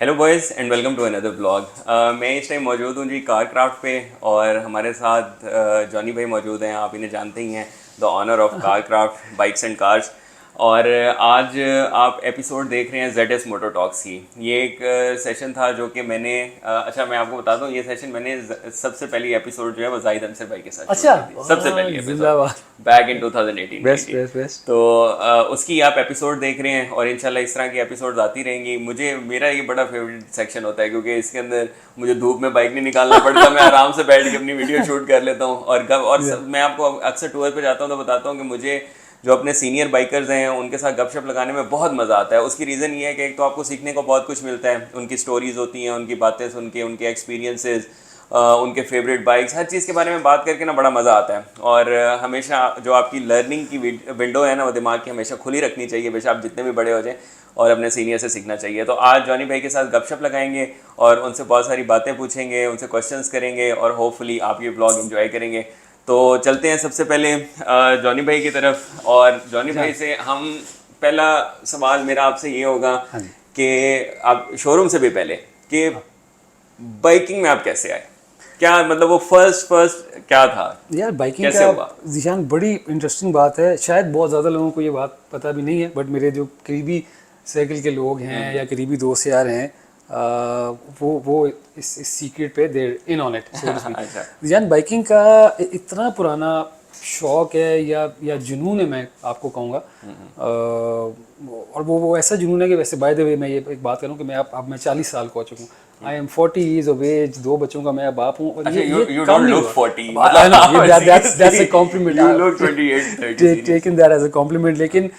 Hello boys and welcome to another blog. मैं इस time मौजूद हूँ जी कार क्राफ्ट पे और हमारे साथ जॉनी भाई मौजूद हैं। आप इन्हें जानते ही हैं, the owner of car craft bikes and cars. और आज आप एपिसोड देख रहे हैं ZS मोटर टॉक्स की। ये एक सेशन था जो कि मैंने अच्छा मैं आपको बता दूं, ये सेशन मैंने सबसे पहली एपिसोड जो है वो जाहिद अंसर भाई के साथ अच्छा, शूट की थी। सबसे पहली एपिसोड जिंदाबाद। Back in 2018 best 19। Best best. तो उसकी आप एपिसोड देख रहे हैं और इंशाल्लाह इस तरह की एपिसोड आती रहेंगी। मेरा ये बड़ा फेवरेट सेक्शन होता है क्योंकि इसके अंदर मुझे धूप में बाइक नहीं निकालना पड़ता, मैं आराम से बैठ के अपनी वीडियो शूट कर लेता हूँ। मैं आपको अक्सर टूर पे जाता हूँ तो बताता हूँ कि मुझे जो अपने सीनियर बाइकर्स हैं उनके साथ गपशप लगाने में बहुत मज़ा आता है। उसकी रीज़न ये है कि एक तो आपको सीखने को बहुत कुछ मिलता है, उनकी स्टोरीज़ होती हैं, उनकी बातें सुन के, उनके एक्सपीरियंसेस, उनके फेवरेट बाइक्स, हर चीज़ के बारे में बात करके ना बड़ा मज़ा आता है। और हमेशा जो आपकी लर्निंग की विंडो है ना वो दिमाग की हमेशा खुली रखनी चाहिए, बेशक आप जितने भी बड़े हो जाएं, और अपने सीनियर से सीखना चाहिए। तो आज जॉनी भाई के साथ गपशप लगाएंगे और उनसे बहुत सारी बातें पूछेंगे, उनसे क्वेश्चंस करेंगे और होपफुली आप ये ब्लॉग एंजॉय करेंगे। तो चलते हैं सबसे पहले जॉनी भाई की तरफ। और जॉनी भाई से हम पहला सवाल मेरा आपसे ये होगा हाँ जी। कि आप शोरूम से भी पहले कि बाइकिंग में आप कैसे आए, क्या मतलब वो फर्स्ट क्या था, यार बाइकिंग कैसे का हुआ? जिशान बड़ी इंटरेस्टिंग बात है। शायद बहुत ज़्यादा लोगों को ये बात पता भी नहीं है, बट मेरे जो करीबी सर्कल के लोग हैं या करीबी दोस्त यार हैं, वो इस सीक्रेट पे they're in on it so to speak. अच्छा। जिशान बाइकिंग का इतना पुराना शौक है या जुनून है, मैं आपको कहूँगा। और वो ऐसा जुनून है कि वैसे बाय द वे मैं ये एक बात करूँ कि अब मैं 40 साल का हो चुका हूँ। I am 40 years of age, 2 बच्चों का मैं बाप हूँ। और अच्छा, you कम don't नहीं look हुआ। 40, I know, मतलब that's a compliment. you look 28 30 seriously। Taken that as a compliment। लेकिन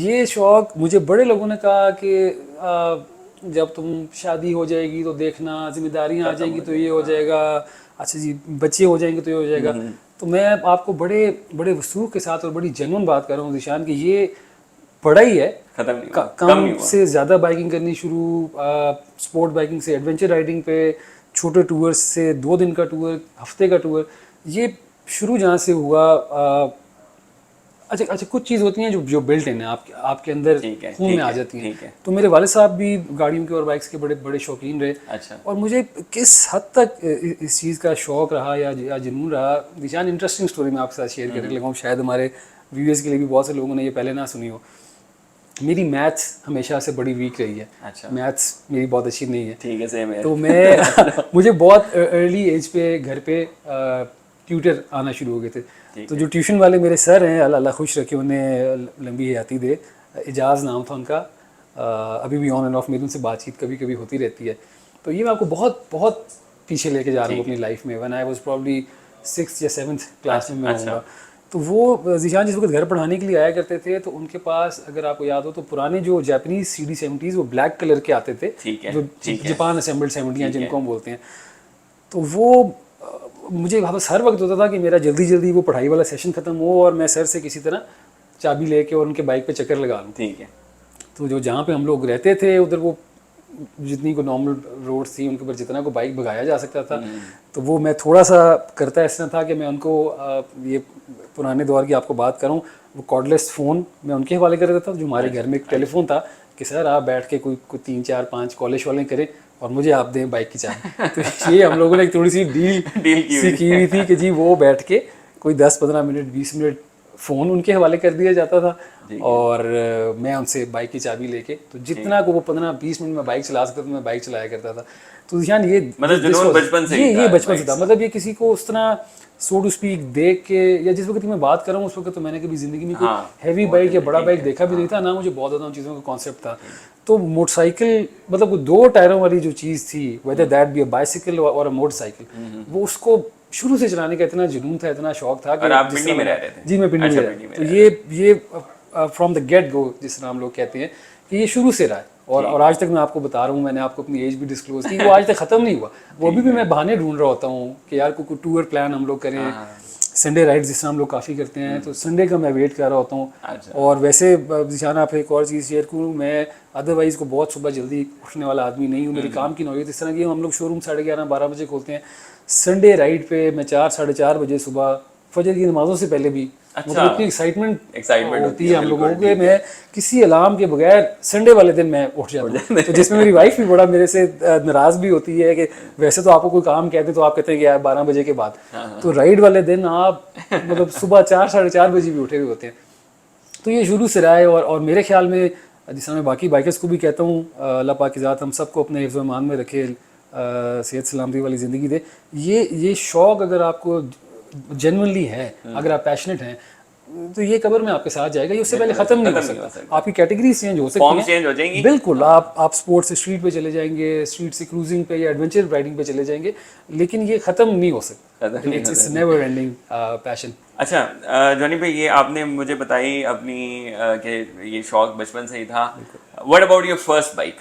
ये शौक मुझे बड़े लोगों ने कहा कि जब तुम शादी हो जाएगी तो देखना, जिम्मेदारियां आ जाएंगी तो ये हो जाएगा, अच्छा जी बच्चे हो जाएंगे तो ये हो जाएगा। तो मैं आपको बड़े बड़े वसूख के साथ और बड़ी जेन्युइन बात कर रहा हूँ जिशान कि ये पढ़ा ही है। खत्म नहीं हुआ, कम कम नहीं हुआ। से ज़्यादा बाइकिंग करनी शुरू, स्पोर्ट बाइकिंग से एडवेंचर राइडिंग पे, छोटे टूर्स से 2 दिन का टूर, हफ्ते का टूर, ये शुरू जहाँ से हुआ। अच्छा, कुछ चीज़ होती हैं जो बिल्ट इन है, आपके अंदर ठीक है, खून में ठीक आ है, जाती हैं। ठीक है। तो मेरे वाले साहब भी गाड़ियों के और बाइक्स के बड़े बड़े शौकीन रहे। अच्छा। और मुझे किस हद तक इस चीज़ का शौक रहा या जुनून रहा, निशान इंटरेस्टिंग स्टोरी मैं आपके साथ शेयर करने लगा हूँ। शायद हमारे व्यूअर्स के लिए भी बहुत से लोगों ने ये पहले ना सुनी हो। मेरी मैथ्स हमेशा से बड़ी वीक रही है। अच्छा। मैथ्स मेरी बहुत अच्छी नहीं है। ठीक है, सेम है। तो मैं मुझे बहुत अर्ली एज पे घर पे ट्यूटर आना शुरू हो गए थे। तो जो ट्यूशन वाले मेरे सर हैं, अल्लाह अल्लाह खुश रखे उन्हें, लंबी हयाती दे, एजाज नाम था उनका। अभी भी ऑन एंड ऑफ मेरी उनसे बातचीत कभी कभी होती रहती है। तो ये मैं आपको बहुत बहुत पीछे लेके जा रहा हूँ अपनी लाइफ में। When I was probably 6th या 7th क्लास में मैं होऊंगा। तो वो जिशान जिस वक्त घर पढ़ाने के लिए आया करते थे, तो उनके पास अगर आपको याद हो तो पुराने जो जापानीज CD70s वो ब्लैक कलर के आते थे, ठीक है, जो ठीक है। जापान असेंबल्ड 70 जिनको हम बोलते हैं। तो वो मुझे वापस हर वक्त होता था कि मेरा जल्दी जल्दी वो पढ़ाई वाला सेशन ख़त्म हो और मैं सर से किसी तरह चाबी लेके और उनके बाइक पे चक्कर लगा लूँ। ठीक है। तो जो जहाँ पे हम लोग रहते थे उधर वो जितनी को नॉर्मल रोड्स थी उनके ऊपर जितना को बाइक भगाया जा सकता था, तो वो मैं थोड़ा सा करता इस तरह था कि मैं उनको ये पुराने दौर की आपको बात करूँ, वो कॉर्डलेस फ़ोन मैं उनके हवाले कर देता था। जो हमारे घर में एक टेलीफोन था कि सर आप बैठ के कोई 3 4 5 कॉलेज वाले करें और मुझे आप दें बाइक की चाबी। तो ये हम लोगों ने एक थोड़ी सी डील की हुई थी कि जी वो बैठ के कोई 10-15 मिनट 20 मिनट फ़ोन उनके हवाले कर दिया जाता था और मैं उनसे बाइक की चाबी लेके, तो जितना को वो 15-20 मिनट में बाइक चला सकता था मैं बाइक चलाया करता था। तो ध्यान ये मतलब जुनून बचपन से ही था, ये बचपन से था। मतलब ये किसी को उस तरह सो टू स्पीक देख के, या जिस वक्त की मैं बात कर रहा हूँ उस वक्त तो मैंने कभी ज़िंदगी में कोई हैवी बाइक या बड़ा बाइक देखा भी नहीं था, ना मुझे बहुत ज़्यादा उन चीज़ों का कॉन्सेप्ट था। तो मोटरसाइकिल मतलब वो 2 टायरों वाली जो चीज़ थी, whether that be a bicycle और अ मोटरसाइकिल, वो उसको शुरू से चलाने का इतना जुनून था, इतना शौक था। और आप पिंडी में रह रहे थे? जी मैं पिंडी में रह रहा। तो ये फ्रॉम द गेट गो जिस तरह हम लोग कहते हैं कि ये शुरू से रहा है। और आज तक मैं आपको बता रहा हूँ, मैंने आपको अपनी एज भी डिस्क्लोज की, वो आज तक ख़त्म नहीं हुआ। वो अभी भी मैं बहाने ढूंढ रहा होता हूँ कि यार कोई टूर प्लान हम लोग करें, संडे राइड जिस तरह हम लोग काफ़ी करते हैं, तो संडे का मैं वेट कर रहा होता हूँ। और वैसे जिशान आप एक और चीज़ शेयर करूँ, मैं अदरवाइज़ को बहुत सुबह जल्दी उठने वाला आदमी नहीं हूँ। मेरी काम की नौयत इस तरह की, हम लोग शोरूम 11:30-12 बजे खोलते हैं। संडे राइड पे मैं 4 साढ़े 4 बजे सुबह फजर की नमाज़ों से पहले भी अच्छा, मतलब इतनी एक्साइटमेंट Excitement होती है हम बिल्कुल, लोगों को, ठीक मैं किसी अलार्म के बगैर संडे वाले दिन मैं उठ जाता हूँ। तो जिसमें मेरी वाइफ भी बड़ा मेरे से नाराज भी होती है कि वैसे तो आपको कोई काम कहते हैं तो आप कहते हैं कि यार 12 बजे के बाद, तो राइड वाले दिन आप मतलब सुबह 4 साढ़े 4 बजे भी उठे हुए होते हैं। तो ये शुरू से रहा है, और मेरे ख्याल में जिस तरह मैं बाकी बाइकर्स को भी कहता हूँ, अल्लाह पाक की ज़ात हम सबको अपने हिफ्ज़ ईमान में रखे, सेहत सलामती वाली ज़िंदगी दे। ये शौक़ अगर आपको जेन्युइनली है, अगर आप पैशनेट हैं, तो ये कब्र में आपके साथ जाएगा, ये उससे पहले ख़त्म नहीं हो सकता। आपकी कैटेगरीज चेंज हो सकती फॉर्म हैं, चेंज हो जाएंगी बिल्कुल। आप स्पोर्ट्स से स्ट्रीट पे चले जाएंगे, स्ट्रीट से क्रूजिंग पे या एडवेंचर राइडिंग पे चले जाएंगे, लेकिन ये ख़त्म नहीं हो सकता। It's never ending passion. अच्छा जॉनी भाई, ये आपने मुझे बताई अपनी कि ये शौक बचपन से ही था। What about your first bike,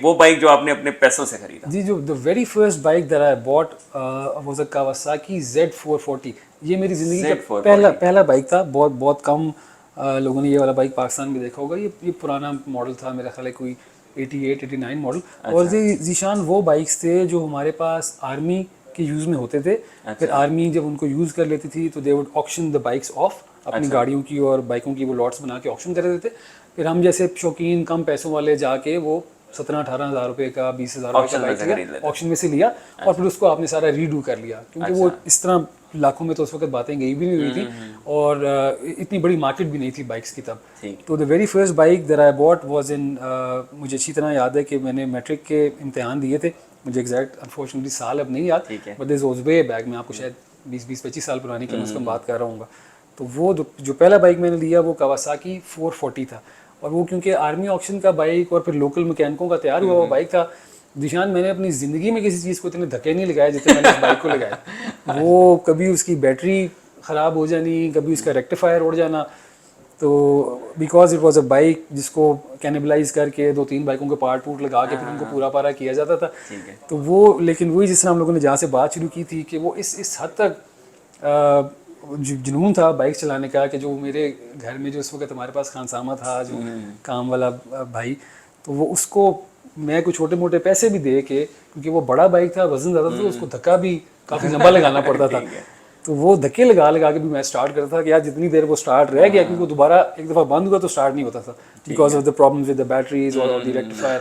वो बाइक जो आपने अपने पैसों से खरीदा? जी, जो the very first bike that I bought was a Kawasaki Z440। ये मेरी ज़िंदगी का Z440 पहला बाइक था। बहुत कम लोगों ने ये वाला बाइक पाकिस्तान में देखा होगा। ये पुराना मॉडल था, मेरा ख्याल है कोई 88-89 मॉडल। और ये जीशान वो बाइक्स थे जो हमारे पास आर्मी के यूज़ में होते थे। फिर आर्मी जब उनको यूज़ कर लेती थी तो they would auction the bikes of, अपनी गाड़ियों की और बाइकों की वो लॉट्स बना के ऑक्शन कर देते थे। फिर हम जैसे शौकीन कम पैसों वाले जाके वो 17-18 हज़ार रुपये का, 20,000 रुपये का बाइक लिया, ऑक्शन में से लिया, और फिर उसको आपने सारा रीडू कर लिया, क्योंकि वो इस तरह लाखों में तो उस वक्त बातें गई भी नहीं हुई थी, और इतनी बड़ी मार्केट भी नहीं थी बाइक्स की तब। तो the very first bike that I bought was in, मुझे अच्छी तरह याद है कि मैंने मैट्रिक के इम्तिहान दिए थे, मुझे एग्जैक्ट अनफॉर्चुनेटली साल अब नहीं याद, but this was way back, मैं आपको शायद 20-25 साल पुरानी कम से कम बात कर रहा हूँ। तो वो जो पहला बाइक मैंने लिया वो कावासाकी 440 था, और वो क्योंकि आर्मी ऑक्शन का बाइक और फिर लोकल मैकेनिकों का तैयार हुआ हुआ बाइक था। दिशान, मैंने अपनी ज़िंदगी में किसी चीज़ को इतने धक्के नहीं लगाए जितने मैंने उस बाइक को लगाए। वो कभी उसकी बैटरी ख़राब हो जानी, कभी उसका रेक्टिफायर उड़ जाना, तो because it was a bike जिसको कैनिबलाइज करके 2-3 बाइकों के पार्ट लगा के फिर उनको पूरा पारा किया जाता था। तो वो, लेकिन वही जिस तरह हम लोगों ने जहाँ से बात शुरू की थी कि वो इस हद तक जुनून था बाइक चलाने का, कि जो मेरे घर में जो इस वक्त हमारे पास खानसामा था, जो काम वाला भाई, तो वो उसको मैं कुछ छोटे मोटे पैसे भी दे के, क्योंकि वो बड़ा बाइक था, वजन ज़्यादा था, तो उसको धक्का भी काफ़ी लंबा लगाना पड़ता था। तो वो धक्के लगा के भी मैं स्टार्ट करता था कि यार जितनी देर वो स्टार्ट रह गया, क्योंकि वो दोबारा एक दफ़ा बंद हुआ तो स्टार्ट नहीं होता था, because of the problems with the batteries और द रेक्टिफायर।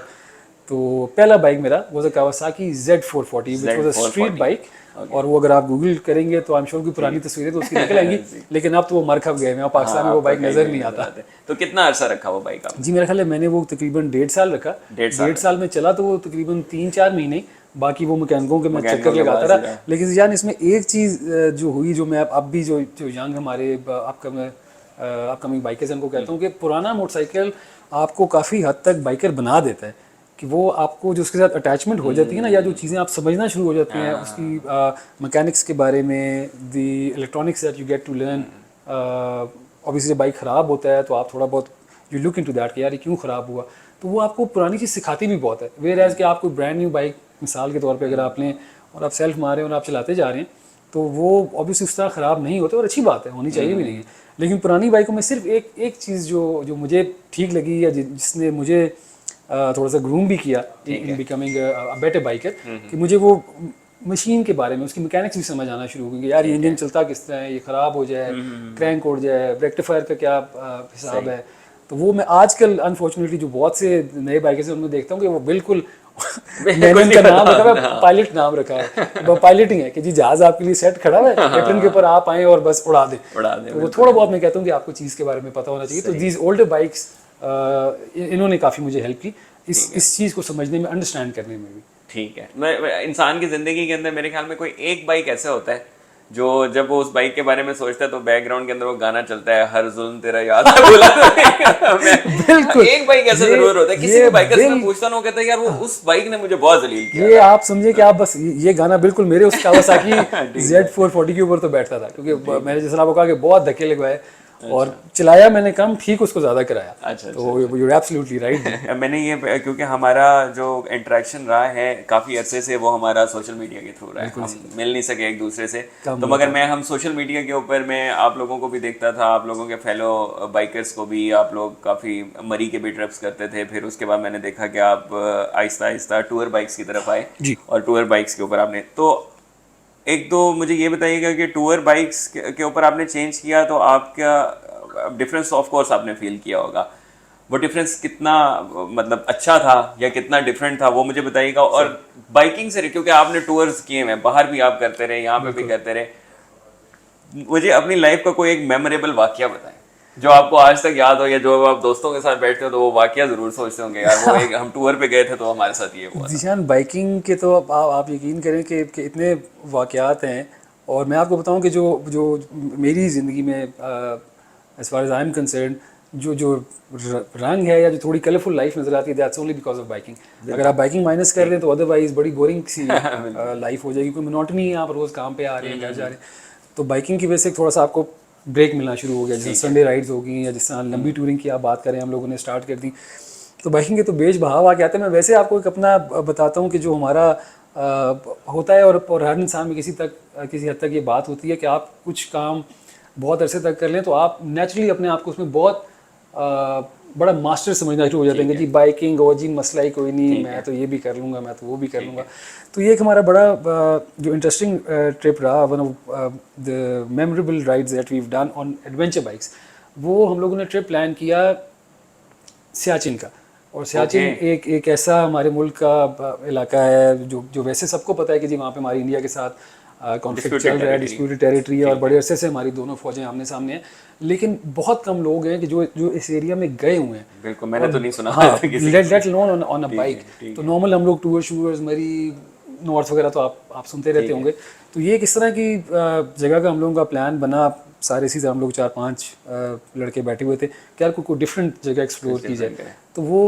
तो पहला बाइक मेरा was a Kawasaki Z440, which was a street bike. और वो अगर आप गूगल करेंगे तो आई एम श्योर की पुरानी तस्वीरें तो उसकी निकल आएंगी, लेकिन अब तो वो मरखब गए हैं, पाकिस्तान में वो बाइक नजर नहीं आता। तो कितना अरसा रखा वो बाइक आपने? जी, मेरा ख्याल है मैंने वो तकरीबन 1.5 साल रखा। 1.5 साल में चला तो वो तकरीबन 3-4 महीने, बाकी वो मैकेनिकों के मैं चक्कर लगाता रहा। लेकिन यार इसमें एक चीज़ जो हुई, जो मैं अब भी जो यंग हमारे अपकमिंग बाइकर्स उनको कहता हूँ, कि पुराना मोटरसाइकिल आपको काफ़ी हद तक बाइकर बना देता है, कि वो आपको जो उसके साथ अटैचमेंट हो जाती है ना, या जो चीज़ें आप समझना शुरू हो जाती हैं उसकी मैकेनिक्स के बारे में, the electronics that you get to learn. Obviously जब बाइक ख़राब होता है तो आप थोड़ा बहुत यू लुक इनटू दैट कि यार ये क्यों ख़राब हुआ, तो वो आपको पुरानी चीज़ सिखाती भी बहुत है। वेयर एज कि आप कोई ब्रांड न्यू बाइक मिसाल के तौर पे अगर आप लें और आप सेल्फ मारे और आप चलाते जा रहे हैं, तो वो ऑब्वियसली उस तरह ख़राब नहीं होते, और अच्छी बात है, होनी चाहिए भी नहीं है। लेकिन पुरानी बाइकों में सिर्फ एक चीज़ जो मुझे ठीक लगी, या जिसने मुझे थोड़ा सा ग्रूम भी किया in becoming a better biker, कि मुझे वो मशीन के बारे में, उसकी मैकेनिक्स भी समझ आना शुरू हो गई। यार ये इंजन चलता किस तरह है, ये ख़राब हो जाए, क्रैंक उड़ जाए, रेक्टिफायर का क्या हिसाब है। तो वो मैं आजकल अनफॉर्चुनेटली जो बहुत से नए बाइकर्स हैं उनमें देखता हूँ कि वो बिल्कुल मैंने उनका नाम रखा है, पायलट नाम रखा है, पायलटिंग है कि जी जहाज आपके लिए सेट खड़ा है, कैप्टन के ऊपर आप आए और बस उड़ा दें। तो वो थोड़ा बहुत मैं कहता हूँ कि आपको चीज़ के बारे में पता होना चाहिए। तो दीज ओल्डर बाइक्स इन्होंने काफ़ी मुझे हेल्प की इस चीज़ को समझने में, अंडरस्टैंड करने में भी। ठीक है, मैं इंसान की ज़िंदगी के अंदर मेरे ख्याल में कोई एक बाइक ऐसा होता है जो जब वो उस बाइक के बारे में सोचता है तो बैकग्राउंड के अंदर वो गाना चलता है, हर जुल्म तेरा याद है बोला। बिल्कुल, एक बाइक ऐसा जरूर होता है, किसी भी बाइकर से मैं पूछता हूँ, कहता है यार वो उस बाइक ने मुझे बहुत जलील किया। ये आप समझे कि आप बस ये गाना बिल्कुल मेरे उस कावासाकी Z440 के ऊपर तो बैठता था, क्योंकि मैंने जैसे आपको कहा कि बहुत धक्के लगवाए और चलाया मैंने कम, ठीक उसको ज़्यादा कराया। अच्छा, तो यू आर एब्सोल्युटली राइट। मैंने ये, क्योंकि हमारा जो इंटरेक्शन रहा है काफ़ी अरसे से, वो हमारा सोशल मीडिया के थ्रू रहा है, हम मिल नहीं सके एक दूसरे से, तो मगर हम सोशल मीडिया के ऊपर मैं आप लोगों को भी देखता था, आप लोगों के फेलो बाइकर्स को भी, आप लोग काफ़ी मरी के भी ट्रिप्स करते थे। फिर उसके बाद मैंने देखा कि आप आहिस्ता आहिस्ता टूर बाइक्स की तरफ आए, और टूर बाइक्स के ऊपर आपने, तो एक तो मुझे ये बताइएगा कि टूर बाइक्स के ऊपर आपने चेंज किया तो आपका डिफरेंस ऑफ कोर्स आपने फील किया होगा, वो डिफरेंस कितना मतलब अच्छा था या कितना डिफरेंट था वो मुझे बताइएगा। और बाइकिंग से क्योंकि आपने टूर्स किए हैं, बाहर भी आप करते रहे, यहाँ पे भी करते रहे, मुझे अपनी लाइफ का कोई एक मेमोरेबल वाकया बताएं जो आपको आज तक याद हो, या जो आप दोस्तों के साथ बैठते हो तो वो वाकया जरूर सोचते होंगे यार वो एक हम टूर पे गए थे तो हमारे साथ ये हुआ था। जीशान, बाइकिंग के तो आप यकीन करें कि इतने वाक़यात हैं। और मैं आपको बताऊं कि जो जो मेरी ज़िंदगी में as far as I am concern जो जो रंग है या जो थोड़ी कलरफुल लाइफ नज़र आती है, that's only because of biking. अगर आप बाइकिंग माइनस कर रहे हैं तो अदरवाइज बड़ी बोरिंग सी लाइफ हो जाएगी, कोई मोनोटनी है, आप रोज़ काम पे आ रहे हैं, घर जा रहे हैं। तो बाइकिंग की वजह से थोड़ा सा आपको ब्रेक मिलना शुरू हो गया, जैसे संडे राइड्स होगी या जिस तरह लंबी टूरिंग की आप बात करें हम लोगों ने स्टार्ट कर दी। तो बाइकिंग के तो बेच बहाव आके आते हैं। मैं वैसे आपको एक अपना बताता हूँ कि जो हमारा होता है और हर इंसान में किसी हद तक ये बात होती है कि आप कुछ काम बहुत अरसे तक कर लें तो आप नेचुरली अपने आप को उसमें बहुत बड़ा मास्टर समझना शुरू हो जाते हैं कि जी बाइकिंग और जी मसला ही कोई नहीं, मैं तो ये भी कर लूँगा, मैं तो वो भी कर लूँगा। तो ये एक हमारा बड़ा जो इंटरेस्टिंग ट्रिप रहा, one of the memorable rides that we have done on adventure bikes. वो हम लोगों ने ट्रिप प्लान किया सियाचिन का। और सियाचिन एक ऐसा हमारे मुल्क का इलाका है जो वैसे सबको पता है कि जी वहाँ पे हमारी इंडिया के साथ कॉन्फ्लिक्ट चल रहा है, डिस्प्यूटेड टेरिटरी है और बड़े अरसे से हमारी दोनों फौजें आमने सामने हैं। लेकिन बहुत कम लोग हैं कि जो इस एरिया में गए हुए हैं। बिल्कुल, मैंने तो नहीं सुना। हाँ, let alone on a bike. तो नॉर्मल हम लोग टूर शूअर्स मरी नॉर्थ वगैरह तो आप सुनते रहते होंगे। तो ये किस तरह की जगह का हम लोगों का प्लान बना, सारे इसी हम लोग 4-5 लड़के बैठे हुए थे कि यार कोई डिफरेंट जगह एक्सप्लोर की जाए। तो वो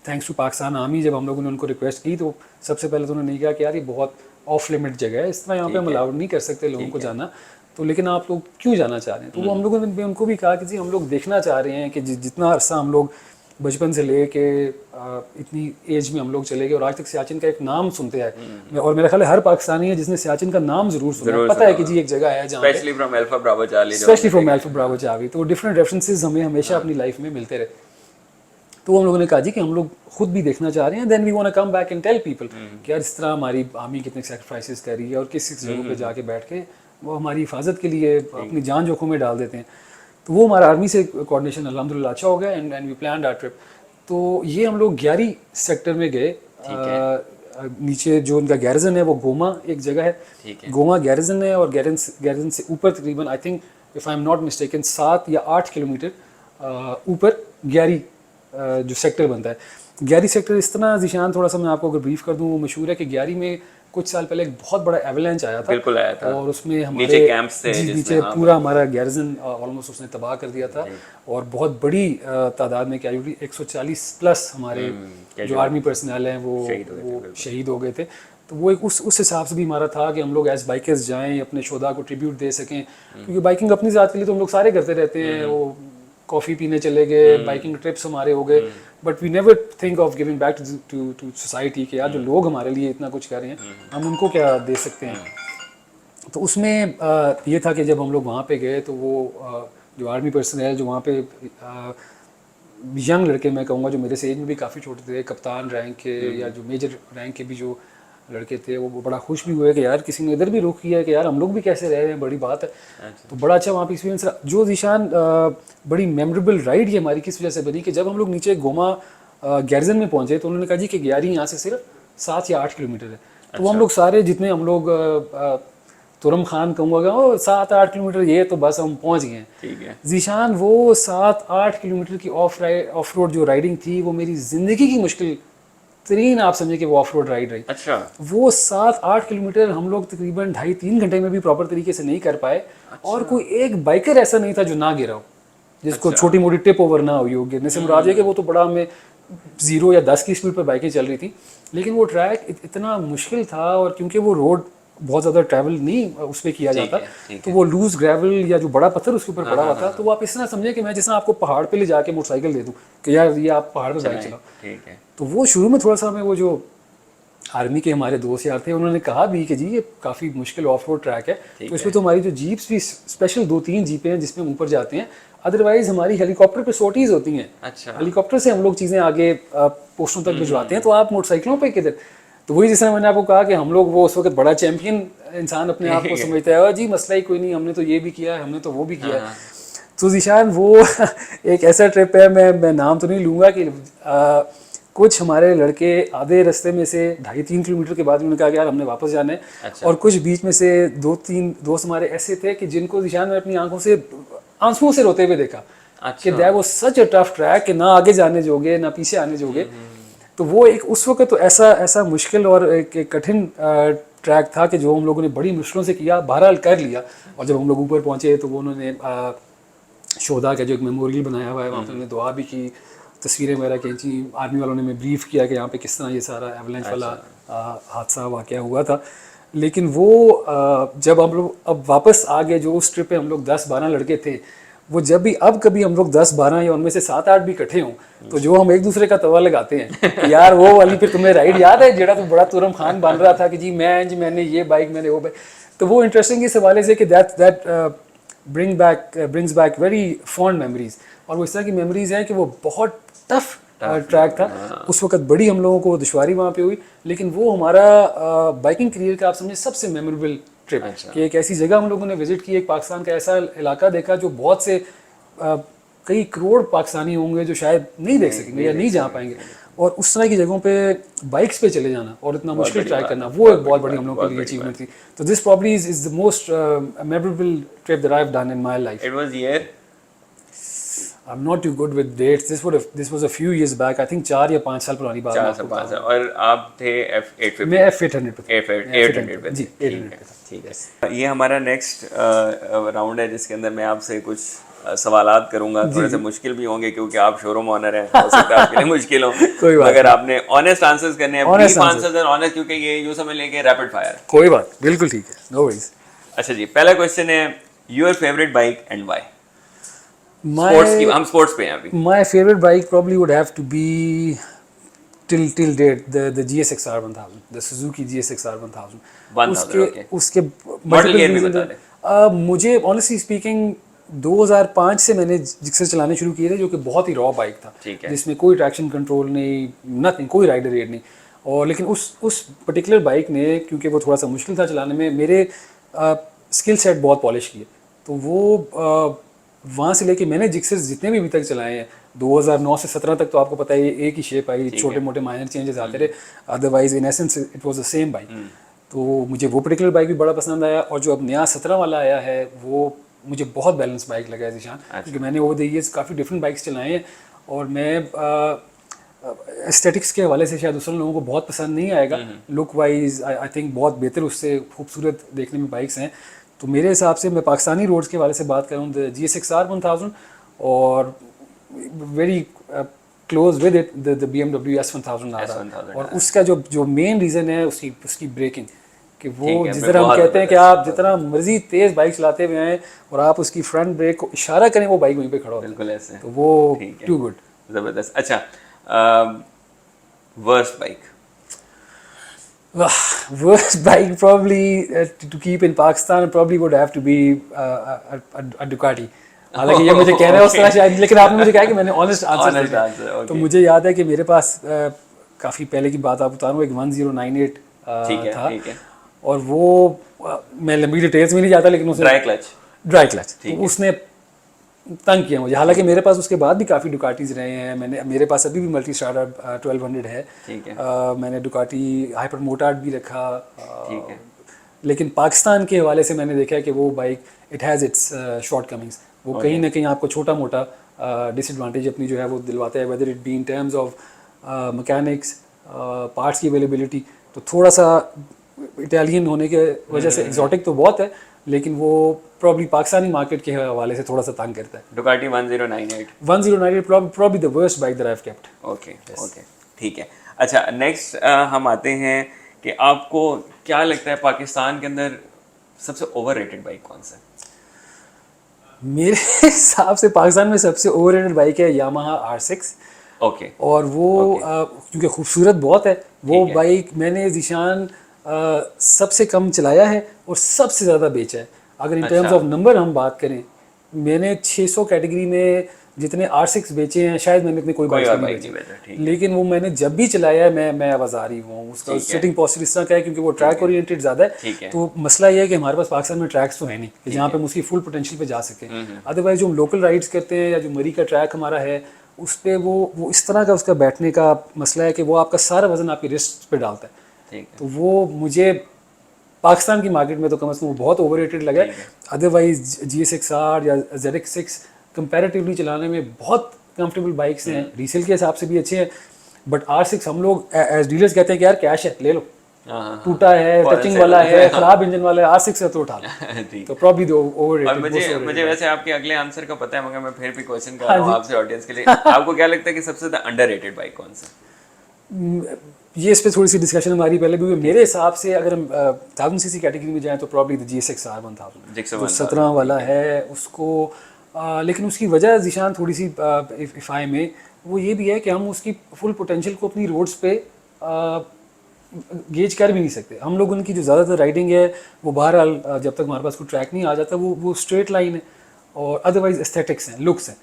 थैंक्स टू पाकिस्तान आर्मी, जब हम लोगों ने उनको रिक्वेस्ट की तो सबसे पहले तो उन्होंने कहा कि यार ये बहुत ऑफ लिमिट जगह है, इस तरह यहाँ पे हम अलाउड नहीं कर सकते लोगों को जाना, तो लेकिन आप लोग क्यों जाना चाह रहे हैं। तो वो हम लोगों ने उनको भी कहा कि जी हम लोग देखना चाह रहे हैं कि जितना अरसा हम लोग बचपन से ले के इतनी एज में हम लोग चले गए और आज तक सियाचिन का एक नाम सुनते आए। और मेरा ख्याल है हर पाकिस्तानी है जिसने सियाचिन का नाम जरूर सुना, पता है कि जी एक जगह है जहाँ specially from alpha Bravo Charlie, तो डिफरेंट रेफरेंसेस हमें हमेशा अपनी लाइफ में मिलते रहे। तो हम लोगों ने कहा जी कि हम लोग खुद भी देखना चाह रहे हैं, then we want to come back and tell people कि यार इस तरह हमारी आर्मी कितने सैक्रिफाइसेस कर रही है और किस किस जगह पे जाके बैठ के वो हमारी हिफाजत के लिए अपनी जान जोखों में डाल देते हैं। तो वो हमारा आर्मी से कोऑर्डिनेशन अल्हम्दुलिल्लाह अच्छा हो गया and we planned our trip. तो ये हम लोग 11 सेक्टर में गए। नीचे जो उनका गैरिजन है वो गोमा एक जगह है, गोमा गैरिजन है और गैरिजन से ऊपर तकरीबन I think if I am not mistaken 7 या 8 किलोमीटर ऊपर ग्यारी जो सेक्टर बनता है। ग्यारी सेक्टर इस तरह ज़ीशान, थोड़ा सा मैं आपको अगर ब्रीफ कर दूं, वो मशहूर है कि ग्यारी में कुछ साल पहले एक बहुत बड़ा एवलांच आया था। बिल्कुल आया था। और उसमें हमारे नीचे कैंप्स थे, नीचे पूरा हमारा गैरिजन ऑलमोस्ट उसने तबाह कर दिया था और बहुत बड़ी तादाद में कैजुअल्टी 140 प्लस हमारे जो आर्मी पर्सनल हैं वो शहीद हो गए थे। तो वो एक उस हिसाब से भी हमारा था कि हम लोग एज बाइकर्स जाएं, अपने शोधा को ट्रिब्यूट दे सकें, क्योंकि बाइकिंग अपनी ज़ात के लिए तो हम लोग सारे करते रहते हैं। वो कॉफ़ी पीने चले गए, बाइकिंग ट्रिप्स हमारे हो गए, but we never think of giving back to society कि यार जो लोग हमारे लिए इतना कुछ कर रहे हैं हम उनको क्या दे सकते हैं। तो उसमें ये था कि जब हम लोग वहाँ पे गए तो वो जो आर्मी पर्सन है जो वहाँ पे यंग लड़के, मैं कहूँगा जो मेरे से एज में भी काफ़ी छोटे थे, कप्तान रैंक के या जो मेजर रैंक के भी जो लड़के थे, वो बड़ा खुश भी हुए कि यार किसी ने इधर भी रुख किया है कि यार हम लोग भी कैसे रह रहे हैं, बड़ी बात है। तो बड़ा अच्छा वहाँ पे एक्सपीरियंस रहा। जो ज़ीशान बड़ी मेमोरेबल राइड ये हमारी किस वजह से बनी कि जब हम लोग नीचे गोमा गैरिजन में पहुँचे तो उन्होंने कहा जी कि ग्यारी यहाँ से सिर्फ 7 या 8 किलोमीटर है। तो हम लोग सारे जितने हम लोग तुरम खान कहूँगा 7-8 किलोमीटर ये तो बस हम पहुँच गए हैं। ज़ीशान वो 7-8 किलोमीटर की ऑफ रोड जो राइडिंग थी वो मेरी ज़िंदगी की मुश्किल तरीन आप समझे कि वो ऑफ रोड राइड रही। अच्छा। वो 7-8 किलोमीटर हम लोग तकरीबन 2.5-3 घंटे में भी प्रॉपर तरीके से नहीं कर पाए। अच्छा। और कोई एक बाइकर ऐसा नहीं था जो ना गिरा हो, जिसको अच्छा। छोटी मोटी टिप ओवर ना हुई हो। गिरने से मुराद है कि वो तो बड़ा हमें 0 या 10 की स्पीड पर बाइकें चल रही थी, लेकिन वो ट्रैक इतना मुश्किल था और क्योंकि वो रोड बहुत ज़्यादा ट्रैवल नहीं उस पर किया जाता, तो वो लूज ग्रेवल या जो बड़ा पत्थर उसके ऊपर पड़ा हुआ था। तो वो आप इस तरह समझे कि मैं जैसे आपको पहाड़ पे ले जाके मोटरसाइकिल दे दूँ कि यार ये आप पहाड़ पे बाइक चलाओ। तो वो शुरू में थोड़ा सा हमें वो जो आर्मी के हमारे दोस्त यार थे उन्होंने कहा भी कि जी ये काफ़ी मुश्किल ऑफ रोड ट्रैक है, तो इसमें तो हमारी जो जीप्स भी स्पेशल 2-3 जीपें हैं जिसमें हम ऊपर जाते हैं, अदरवाइज हमारी हेलीकॉप्टर पे सोटीज होती हैं। अच्छा। हेलीकॉप्टर से हम लोग चीज़ें आगे पोस्टों तक भिजवाते हैं, तो आप मोटरसाइकिलों पे किधर। तो तो वही जिस तरह मैंने आपको कहा कि हम लोग वो उस वक्त बड़ा चैंपियन इंसान अपने आप को समझता है, जी मसला ही कोई नहीं, हमने तो ये भी किया है, हमने तो वो भी किया है। तो ज़ीशान वो एक ऐसा ट्रिप है, मैं नाम तो नहीं लूँगा, कि कुछ हमारे लड़के आधे रास्ते में से 2.5-3 किलोमीटर के बाद उन्होंने कहा कि यार हमने वापस जाना है। अच्छा। और कुछ बीच में से 2-3 दोस्त हमारे ऐसे थे कि जिनको ज़ीशान ने अपनी आंखों से आंसुओं से रोते हुए देखा। अच्छा। कि that was such a tough track कि ना आगे जाने जोगे ना पीछे आने जोगे। तो वो एक उस वक्त तो ऐसा मुश्किल और एक कठिन ट्रैक था कि जो हम लोगों ने बड़ी मुश्किलों से किया, बहरहाल कर लिया। और जब हम लोग ऊपर पहुंचे तो वो उन्होंने शोधा का जो एक मेमोरियल बनाया हुआ है वहाँ पे उन्होंने दुआ भी की, तस्वीरें वगैरह खींची। आर्मी वालों ने हमें ब्रीफ किया कि यहाँ पे किस तरह ये सारा एवलांच वाला हादसा वाक़या हुआ था। लेकिन वो जब हम लोग अब वापस आ गए, जो उस ट्रिप पे हम लोग 10-12 लड़के थे, वो जब भी अब कभी हम लोग 10-12 या उनमें से 7-8 भी इकट्ठे हों, तो जो हम एक दूसरे का तवा लगाते हैं कि यार वो वाली फिर तुम्हें राइड याद है जेड़ा तो बड़ा तुरम खान बन रहा था कि जी मैंने ये बाइक, मैंने वो बाइक। तो वो इंटरेस्टिंग इस हवाले से कि that brings back very fond memories. और वो इस तरह की मेमोरीज हैं कि वो बहुत टफ ट्रैक था उस वक्त, बड़ी हम लोगों को दुश्वारी वहाँ पे हुई, लेकिन वो हमारा बाइकिंग करियर का आप समझे सबसे मेमोरेबल ट्रिप। कि एक ऐसी जगह हम लोगों ने विजिट की, एक पाकिस्तान का ऐसा इलाका देखा जो बहुत से कई करोड़ पाकिस्तानी होंगे जो शायद नहीं देख सकेंगे या नहीं जा पाएंगे, और उस तरह की जगहों पे बाइक्स पे चले जाना और इतना मुश्किल ट्राई करना, वो एक बहुत बड़ी हम लोगों के लिए अचीवमेंट थी। तो this probably is the most memorable trip that I have done in my life. It was year, I'm not too good with dates. This was a few years back. I think 4 या 5 साल पुरानी बात है। 4 से 5 साल। और आप थे F850? मैं F800 पे था। F800 पे जी, 800 पे था। ठीक है। ये हमारा नेक्स्ट राउंड है जिसके अंदर मैं आपसे कुछ सवालात करूंगा, थोड़े से मुश्किल भी होंगे क्योंकि आप शोरूम ऑनर हैं, हो सकता है आपके लिए मुश्किल हो। कोई बात अगर आपने ऑनेस्ट आंसर्स करने हैं, ब्रीफ आंसर्स और ऑनेस्ट, क्योंकि ये यूं समझ लें कि रैपिड फायर। कोई बात, बिल्कुल ठीक है, नो वरीज। अच्छा जी, पहला क्वेश्चन है your favourite bike and why? Sports की, हम स्पोर्ट्स पे हैं अभी। My favorite bike probably would have to be till date the GSX-R 1000, the Suzuki GSX-R 1000। उसके मॉडल ईयर भी बता दें। मुझे honestly speaking 2005 से मैंने जिक्सर चलाने शुरू किए थे, जो कि बहुत ही रॉ बाइक था, जिसमें कोई ट्रैक्शन कंट्रोल नहीं, नथिंग, कोई राइडर एड नहीं। और लेकिन उस पर्टिकुलर बाइक ने, क्योंकि वो थोड़ा सा मुश्किल था चलाने में, मेरे स्किल सेट बहुत पॉलिश किए। तो वो वहाँ से लेके मैंने जिक्सर जितने भी अभी तक चलाए हैं, 2009 से 17 तक तो आपको पता है एक ही शेप आई, छोटे मोटे माइनर चेंजेस आते रहे, otherwise in essence it was the same bike. तो मुझे वो पर्टिकुलर बाइक भी बड़ा पसंद आया, और जो अब नया 17 वाला आया है वो मुझे बहुत बैलेंस बाइक लगा है ज़ीशान, क्योंकि मैंने ओवर द ईयर्स काफ़ी डिफरेंट बाइक्स चलाए हैं, और मैं एस्थेटिक्स के हवाले से शायद दूसरे लोगों को बहुत पसंद नहीं आएगा, लुक वाइज आई थिंक बहुत बेहतर, उससे खूबसूरत देखने में बाइक्स हैं। तो मेरे हिसाब से मैं पाकिस्तानी रोड्स के हवाले से बात करूँ द GSX-R 1000, और very close with it the BMW S1000 आ रहा है। और उसका जो मेन रीज़न है उसकी ब्रेकिंग, कि वो जिस तरह हम कहते हैं कि आप जितना मर्जी तेज़ बाइक चलाते हुए हैं और आप उसकी फ्रंट ब्रेक को इशारा करें, वो बाइक वहीं पे खड़ा हो, बिल्कुल ऐसे, तो वो टू गुड, ज़बरदस्त। अच्छा, worst bike? worst bike probably to keep in Pakistan probably would have to be a Ducati। हालांकि ये मुझे कहना है उस तरह शायद, लेकिन आपने मुझे कहा कि मैंने ऑनेस्ट आंसर दिया, तो मुझे याद है कि मेरे पास काफ़ी पहले की बात आप बता रहा हूँ, एक 1098 था, और वो मैं लंबी डिटेल्स में नहीं जाता, लेकिन उसने ड्राई क्लच उसने तंग किया मुझे। हालांकि मेरे पास उसके बाद भी काफ़ी डुकाटीज रहे हैं, मेरे पास अभी भी मल्टी स्टार्टर 1200 है, मैंने डुकाटी हाइपर मोटार्ड भी रखा, लेकिन पाकिस्तान के हवाले से मैंने देखा है कि वो bike it has its shortcomings, वो कहीं ना कहीं आपको छोटा मोटा डिसएडवांटेज अपनी जो है वो दिलवाता है, whether it be in terms of mechanics, parts की अवेलेबिलिटी। तो थोड़ा सा इटालियन होने के वजह से एग्जॉटिक तो बहुत है, लेकिन वो प्रॉब्ली पाकिस्तानी मार्केट के हवाले से थोड़ा सा तंग करता है। Ducati 1098 probably the worst bike that I've kept। Okay, ठीक है। अच्छा, नेक्स्ट हम आते हैं कि आपको क्या लगता है पाकिस्तान के अंदर सबसे ओवररेटेड बाइक कौन सा है? मेरे हिसाब से पाकिस्तान में सबसे ओवररेटेड बाइक है यामाहा R6। ओके। और वो क्योंकि खूबसूरत बहुत है, वो बाइक मैंने ज़ीशान सबसे कम चलाया है और सबसे ज़्यादा बेचा है। अगर इन टर्म्स ऑफ नंबर हम बात करें, मैंने 600 कैटेगरी में जितने R6 बेचे हैं शायद मैंने इतने कोई बाइक और नहीं बाइक बेचे। नहीं बेचा, ठीक लेकिन वो मैंने जब भी चलाया है मैं आवाज़ारी हूँ। उसका सिटिंग पोस्चर इस तरह का है क्योंकि वो ट्रैक ओरिएंटेड ज़्यादा ठीक है। है। तो मसला ये है कि हमारे पास पाकिस्तान में ट्रैक्स तो है नहीं कि जहाँ पे हम उसकी फुल पोटेंशियल पे जा सकें। अदरवाइज जो हम लोकल राइड्स करते हैं या जो मरी का ट्रैक हमारा है उस पर वो इस तरह का उसका बैठने का मसला है कि वो आपका सारा वजन आपकी रिस्ट पे डालता है। ठीक है। तो वो मुझे पाकिस्तान की मार्केट में तो कम से कम वो बहुत ओवररेटेड लगा है। अदरवाइज GSX-R या ZX6 कंपैरेटिवली चलाने में बहुत कंफर्टेबल बाइक्स हैं, रीसेल के हिसाब से भी अच्छे हैं। बट R6 हम लोग एज डीलर्स कहते हैं कि यार कैश है ले लो, टूटा है, टचिंग वाला है, खराब इंजन वाला है, R6 है तो उठा लो। ठीक। तो प्रॉब्ली दो और ओवररेटेड। मुझे वैसे आपके अगले आंसर का पता है, मगर मैं फिर भी क्वेश्चन कर रहा हूँ आपसे ऑडियंस के लिए। आपको क्या लगता है कि सबसे ज्यादा अंडररेटेड बाइक कौन सा? ये इस पे थोड़ी सी डिस्कशन हमारी पहले भी हुई। मेरे हिसाब से अगर हम 1000cc कैटेगरी में जाएं तो प्रॉब्ली GSX-R 1000 जो 17 वाला है उसको। लेकिन उसकी वजह जिशान थोड़ी सी इफ़ाई में वो ये भी है कि हम उसकी फुल पोटेंशियल को अपनी रोड्स पे गेज कर भी नहीं सकते। हम लोग उनकी जो ज़्यादातर राइडिंग है वो बहरहाल जब तक हमारे पास कोई ट्रैक नहीं आ जाता वो स्ट्रेट लाइन है और अदरवाइज एस्थेटिक्स हैं, लुक्स हैं।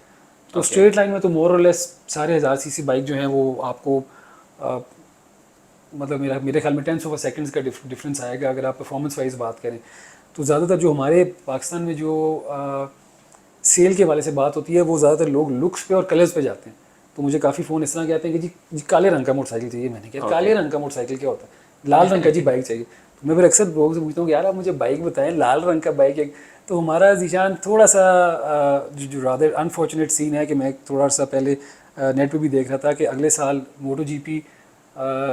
तो स्ट्रेट लाइन में तो मोर और लेस सारे 1000cc बाइक जो हैं वो आपको मतलब मेरे ख्याल में 10 सेकंड्स का डिफरेंस आएगा अगर आप परफॉर्मेंस वाइज बात करें। तो ज़्यादातर जो हमारे पाकिस्तान में जो सेल के वाले से बात होती है वो ज़्यादातर लोग लुक्स पे और कलर्स पे जाते हैं। तो मुझे काफ़ी फ़ोन इस तरह के आते हैं कि जी काले रंग का मोटरसाइकिल चाहिए। मैंने कहा काले रंग का मोटरसाइकिल क्या होता है? लाल रंग का जी बाइक चाहिए। तो मैं फिर अक्सर लोगों से पूछता हूँ कि यार आप मुझे बाइक बताएं, लाल रंग का बाइक है। तो हमारा जीशान थोड़ा सा जो रादर अनफॉर्चुनेट सीन है कि मैं थोड़ा सा पहले नेट पे भी देख रहा था कि अगले साल MotoGP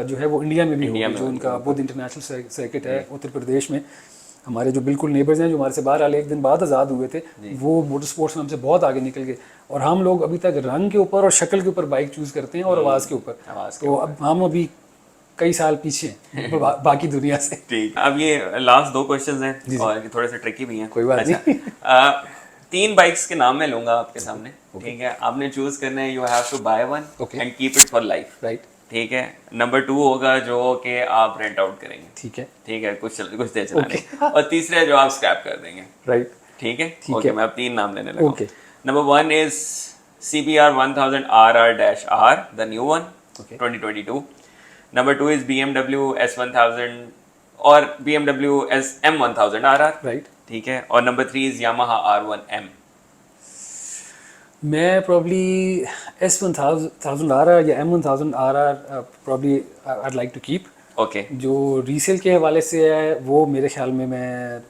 जो है वो इंडिया में भी होगी, जो उनका बुध इंटरनेशनल सर्किट है उत्तर प्रदेश में। हमारे जो बिल्कुल नेबर्स हैं जो हमारे से बाहर वाले एक दिन बाद आज़ाद हुए थे वो मोटर स्पोर्ट्स में हमसे बहुत आगे निकल गए। और हम लोग अभी तक रंग के ऊपर और शक्ल के ऊपर बाइक चूज़ करते हैं और आवाज़ के ऊपर। तो अब हम अभी कई साल पीछे हैं बाकी दुनिया से। ठीक। अब ये लास्ट 2 क्वेश्चंस हैं और ये थोड़े से ट्रिकी भी हैं। कोई बात नहीं। 3 बाइक्स के नाम मैं लूंगा आपके सामने, ठीक है? आपने चूज करना है, you have to buy one and keep it for life, right? ठीक है। नंबर 2 होगा जो कि आप रेंट आउट करेंगे, ठीक है, ठीक है, कुछ देर चलाने। और तीसरा जो आप स्क्रैप कर देंगे, राइट? ठीक है, ओके। मैं अब 3 नाम लेने लगा। Okay. Number 1 is CBR 1000 RR-R, the new one, 2022। Number 2 is BMW S1000 और BMW M1000 RR, राइट? ठीक है। और नंबर 3 इज Yamaha R1M। मैं प्रॉब्ली S1000 RR या M1000 RR probably I'd like to keep। Okay. जो resale के हवाले से है वो मेरे ख्याल में मैं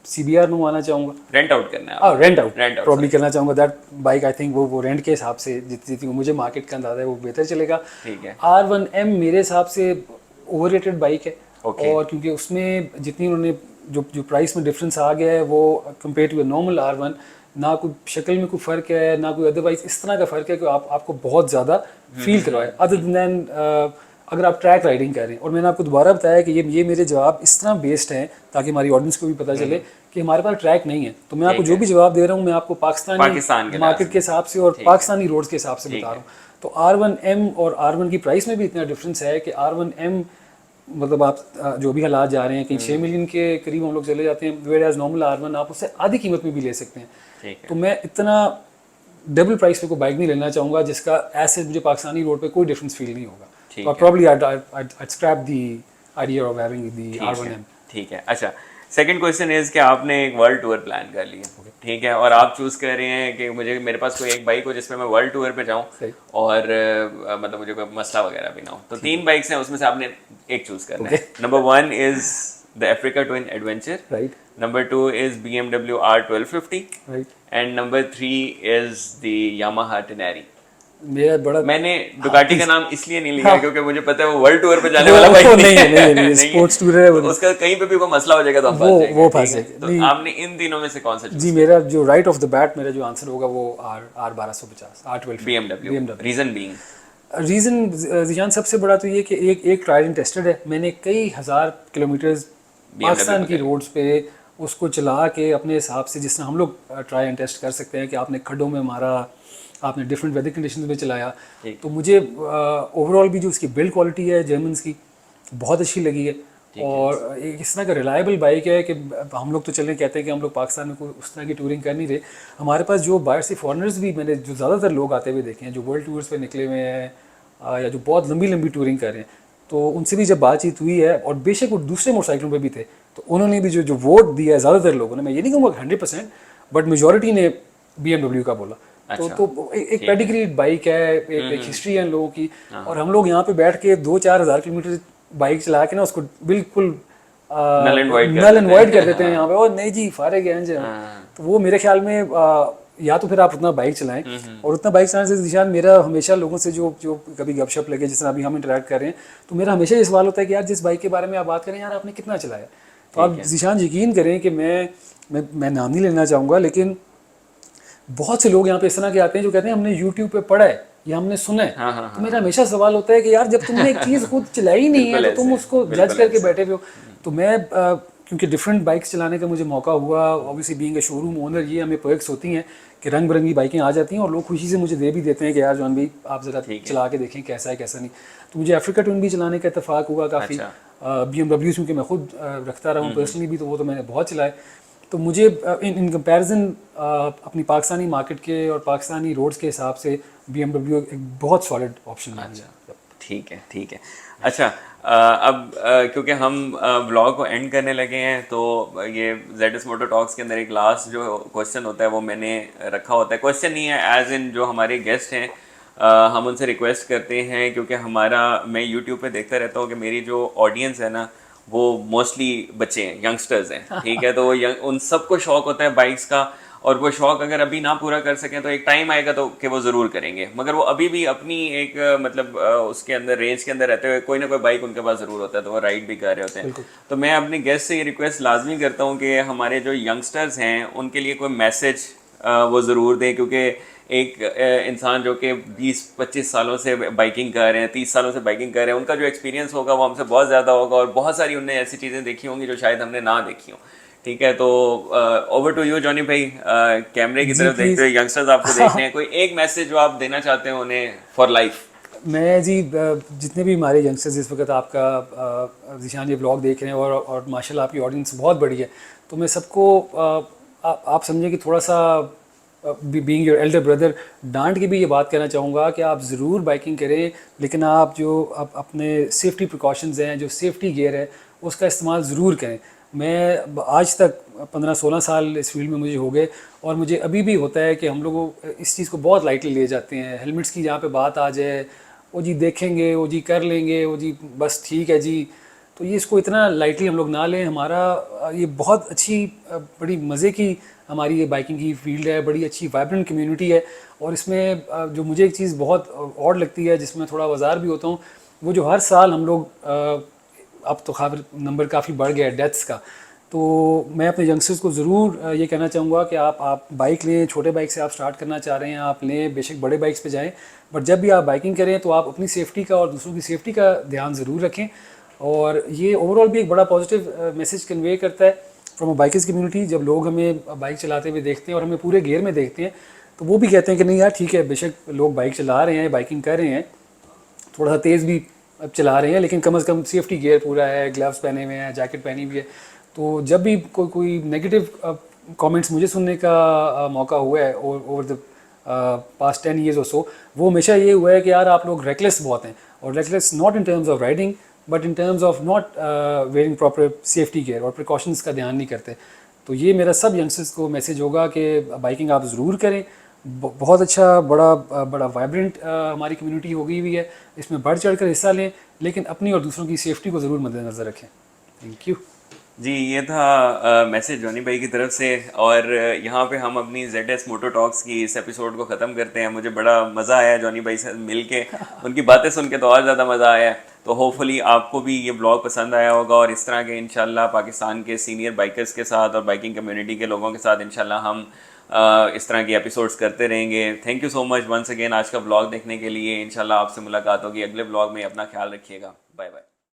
CBR आना चाहूँगा। रेंट आउट करना है? रेंट आउट प्रॉब्ली करना चाहूँगा। दैट बाइक आई थिंक वो रेंट के हिसाब से जितनी मुझे मार्केट का अंदाजा है वो बेहतर चलेगा। ठीक है। R1M मेरे हिसाब से ओवररेटेड बाइक है। Okay. और क्योंकि उसमें जितनी उन्होंने जो प्राइस में डिफरेंस आ गया है वो कंपेयर टू नॉर्मल R1, ना कोई शक्ल में कोई फ़र्क है ना कोई अदरवाइज इस तरह का फ़र्क है कि आपको बहुत ज़्यादा फील करवाए अदर दैन अगर आप ट्रैक राइडिंग कर रहे हैं। और मैंने आपको दोबारा बताया कि ये मेरे जवाब इस तरह बेस्ड हैं ताकि हमारी ऑडियंस को भी पता चले कि हमारे पास ट्रैक नहीं है। तो मैं आपको जो भी जवाब दे रहा हूँ मैं आपको पाकिस्तानी मार्केट के हिसाब से और पाकिस्तानी रोड्स के हिसाब से बता रहा हूँ। तो R1M और R1 की प्राइस में भी इतना डिफरेंस है कि R1M मतलब आप जो भी हालात जा रहे हैं कहीं 6 मिलियन के करीब हम लोग चले जाते हैं, वेयर एज नॉर्मल R1 आप उससे आधी कीमत में भी ले सकते हैं। तो मैं इतना डबल प्राइस पे कोई बाइक नहीं लेना चाहूँगा जिसका ऐसे मुझे पाकिस्तानी रोड पे कोई डिफरेंस फील नहीं होगा। तो probably I'd scrap the idea of having the R1M। ठीक है। अच्छा, सेकंड क्वेश्चन इज कि आपने एक वर्ल्ड टूर प्लान कर लिया, ठीक है, और आप चूज कर रहे हैं कि मेरे पास कोई एक बाइक हो जिसमें मैं वर्ल्ड टूर पे जाऊं और मतलब मुझे कोई मसला वगैरह भी ना हो। तो 3 बाइक्स हैं, उसमें से आपने एक चूज करना है। Number 1 is the Africa twin adventure, right? Number 2 is BMW R1250, right? And number 3 is the Yamaha Tenere। मेरा बड़ा मैंने डुकाटी का नाम इसलिए नहीं लिया क्योंकि मुझे पता है वो वर्ल्ड टूर पे जाने वाला बाइक नहीं स्पोर्ट्स टूर है। उसका कहीं पे भी कोई मसला हो जाएगा तो वो फंस जाएगा। तो आपने इन तीनों में से कौन सा? जी मेरा जो राइट ऑफ द बैट मेरा जो आंसर होगा वो R1250 R1250 BMW। Reason being? Reason Zeeshan सबसे बड़ा तो ये कि एक ट्राइड एंड टेस्टेड है। मैंने कई हज़ार किलोमीटर्स पाकिस्तान की रोड्स पे उसको चला के अपने हिसाब से जिस तरह हम लोग ट्राई एंड टेस्ट कर सकते हैं कि आपने खड्डों में मारा, आपने डिफरेंट वेदर कंडीशंस में चलाया। तो मुझे ओवरऑल भी जो उसकी बिल्ड क्वालिटी है जर्मन्स की बहुत अच्छी लगी है। और एक इस तरह का रिलायबल बाइक है कि हम लोग तो चलने कहते हैं कि हम लोग पाकिस्तान में कोई उस तरह की टूरिंग कर नहीं रहे। हमारे पास जो बाहर से फॉरनर्स भी मैंने जो ज़्यादातर लोग आते हुए देखे हैं जो वर्ल्ड टूर्स पे निकले हुए हैं या जो बहुत लंबी लंबी टूरिंग कर रहे हैं, तो उनसे भी जब बातचीत हुई है, और बेशक वो दूसरे मोटरसाइकिलों पे भी थे, तो उन्होंने भी जो वोट दिया है ज़्यादातर लोगों ने, मैं ये नहीं कहूँगा 100%, बट मेजोरिटी ने BMW का बोला। तो एक पेडिग्री बाइक है, एक हिस्ट्री है इन लोगों की। और हम लोग यहाँ पे बैठ के 2-4 हज़ार किलोमीटर बाइक चला के ना उसको बिल्कुल नल एंड वाइड कर देते हैं यहाँ पे, और नहीं जी फारेग हैं। तो वो मेरे ख्याल में या तो फिर आप उतना बाइक चलाएं, और उतना बाइक चलाने से निशान मेरा हमेशा लोगों से जो कभी गपशप लगे, जिस तरह अभी हम इंटरेक्ट कर रहे हैं, तो मेरा हमेशा ये सवाल होता है कि यार जिस बाइक के बारे में आप बात करें, यार आपने कितना चलाया। तो आप जिशान यकीन करें कि मैं नाम नहीं लेना चाहूँगा, लेकिन बहुत से लोग यहाँ पे इस तरह के आते हैं जो कहते हैं हमने YouTube पे पढ़ा है या हमने सुना है। तो मेरा हमेशा सवाल होता है कि यार जब तुमने एक चीज़ खुद चलाई नहीं है तो तुम उसको जज करके बैठे हुए हो। तो मैं क्योंकि डिफरेंट बाइक्स चलाने का मुझे मौका हुआ, obviously being a showroom owner, ये हमें पर्क्स होती हैं कि रंग बिरंगी बाइकें आ जाती हैं और लोग खुशी से मुझे दे भी देते हैं कि यार जॉन भाई आप ज़रा चला के देखें कैसा है कैसा नहीं। तो मुझे अफ्रीका ट्विन भी चलाने का इत्तेफाक हुआ काफ़ी। BMW क्योंकि मैं खुद रखता रहा हूँ पर्सनली भी, तो वो तो मैंने बहुत चलाए। तो मुझे इन कंपैरिजन अपनी पाकिस्तानी मार्केट के और पाकिस्तानी रोड्स के हिसाब से BMW एक बहुत सॉलिड ऑप्शन है। ठीक है। अच्छा, अब क्योंकि हम ब्लॉग को एंड करने लगे हैं, तो ये ZS मोटर टॉक्स के अंदर एक लास्ट जो क्वेश्चन होता है वो मैंने रखा होता है। क्वेश्चन नहीं है, एज इन जो हमारे गेस्ट हैं हम उनसे रिक्वेस्ट करते हैं, क्योंकि मैं यूट्यूब पे देखता रहता हूँ कि मेरी जो ऑडियंस है ना वो मोस्टली बच्चे हैं, यंगस्टर्स हैं, ठीक है। तो वो उन सबको शौक होता है बाइक्स का, और वो शौक अगर अभी ना पूरा कर सकें तो एक टाइम आएगा तो कि वो ज़रूर करेंगे, मगर वो अभी भी अपनी एक मतलब उसके अंदर रेंज के अंदर रहते हुए कोई ना कोई बाइक उनके पास ज़रूर होता है, तो वो राइड भी कर रहे होते हैं। तो मैं अपने गेस्ट से ये रिक्वेस्ट लाजमी करता हूँ कि हमारे जो यंगस्टर्स हैं उनके लिए कोई मैसेज वो ज़रूर दें, क्योंकि एक इंसान जो कि 20-25 सालों से बाइकिंग कर रहे हैं, 30 सालों से बाइकिंग कर रहे हैं, उनका जो एक्सपीरियंस होगा वो हमसे बहुत ज़्यादा होगा, और बहुत सारी उनने ऐसी चीज़ें देखी होंगी जो शायद हमने ना देखी हों, ठीक है। तो ओवर टू यू जॉनी भाई, कैमरे की तरफ देखते हुए यंगस्टर्स आपको देख रहे हैं, कोई एक मैसेज जो आप देना चाहते हैं उन्हें फॉर लाइफ। मैं जी जितने भी हमारे यंगस्टर्स इस वक्त आपका जिशान ये ब्लॉग देख रहे हैं, और माशाल्लाह आपकी ऑडियंस बहुत बड़ी है, तो मैं सबको आप समझें कि थोड़ा सा बीइंग योर एल्डर ब्रदर डांट के भी ये बात कहना चाहूँगा कि आप ज़रूर बाइकिंग करें, लेकिन आप जो अपने सेफ्टी प्रिकॉशंस हैं, जो सेफ्टी गियर है, उसका इस्तेमाल ज़रूर करें। मैं आज तक 15-16 साल इस फील्ड में मुझे हो गए, और मुझे अभी भी होता है कि हम लोग इस चीज़ को बहुत लाइटली ले जाते हैं। हेलमेट्स की जहाँ पे बात आ जाए, वो जी देखेंगे, वो जी कर लेंगे, वो जी बस ठीक है जी, तो ये इसको इतना लाइटली हम लोग ना लें। हमारा ये बहुत अच्छी बड़ी मज़े की हमारी ये बाइकिंग की फील्ड है, बड़ी अच्छी वाइब्रेंट कम्युनिटी है, और इसमें जो मुझे एक चीज़ बहुत ऑड लगती है, जिसमें थोड़ा बाजार भी होता हूँ, वो जो हर साल हम लोग अब तो खैर नंबर काफ़ी बढ़ गया है डेथ्स का, तो मैं अपने यंगस्टर्स को ज़रूर ये कहना चाहूँगा कि आप बाइक लें, छोटे बाइक से आप स्टार्ट करना चाह रहे हैं आप लें, बेशक बड़े बाइक्स पे जाएं, बट जब भी आप बाइकिंग करें तो आप अपनी सेफ्टी का और दूसरों की सेफ्टी का ध्यान ज़रूर रखें। और ये ओवरऑल भी एक बड़ा पॉजिटिव मैसेज कन्वे करता है फ्रॉम अ बाइकर्स कम्युनिटी। जब लोग हमें बाइक चलाते हुए देखते हैं और हमें पूरे गियर में देखते हैं, तो वो भी कहते हैं कि नहीं यार ठीक है, बेशक लोग बाइक चला रहे हैं, बाइकिंग कर रहे हैं, थोड़ा सा तेज़ भी अब चला रहे हैं, लेकिन कम से कम सेफ्टी गियर पूरा है, ग्लव्स पहने हुए हैं, जैकेट पहनी हुई है। तो जब भी कोई नेगेटिव कमेंट्स मुझे सुनने का मौका हुआ है ओवर द पास्ट 10 ईयर्स और सो, वो हमेशा ये हुआ है कि यार आप लोग रेकलेस बहुत हैं, और reckless not in terms of riding but in terms of not wearing proper safety gear और प्रिकॉशंस का ध्यान नहीं करते। तो ये मेरा सब यंगस्टर्स को मैसेज होगा कि बाइकिंग आप ज़रूर करें। बहुत अच्छा बड़ा वाइब्रेंट हमारी कम्युनिटी हो गई हुई है, इसमें बढ़ चढ़ कर हिस्सा लें, लेकिन अपनी और दूसरों की सेफ्टी को ज़रूर मद्देनज़र रखें। थैंक यू जी। ये था मैसेज जॉनी भाई की तरफ से, और यहाँ पे हम अपनी ZS मोटर टॉक्स की इस एपिसोड को ख़त्म करते हैं। मुझे बड़ा मज़ा आया जॉनी भाई से मिल के, उनकी बातें सुन के तो और ज़्यादा मज़ा आया। तो होपफुली आपको भी ये ब्लॉग पसंद आया होगा, और इस तरह के इंशाल्लाह पाकिस्तान के सीनियर बाइकर्स के साथ और बाइकिंग कम्युनिटी के लोगों के साथ इंशाल्लाह हम इस तरह की एपिसोड्स करते रहेंगे। Thank you so much once again आज का ब्लॉग देखने के लिए। इंशाल्लाह आपसे मुलाकात होगी अगले ब्लॉग में। अपना ख्याल रखिएगा। Bye bye.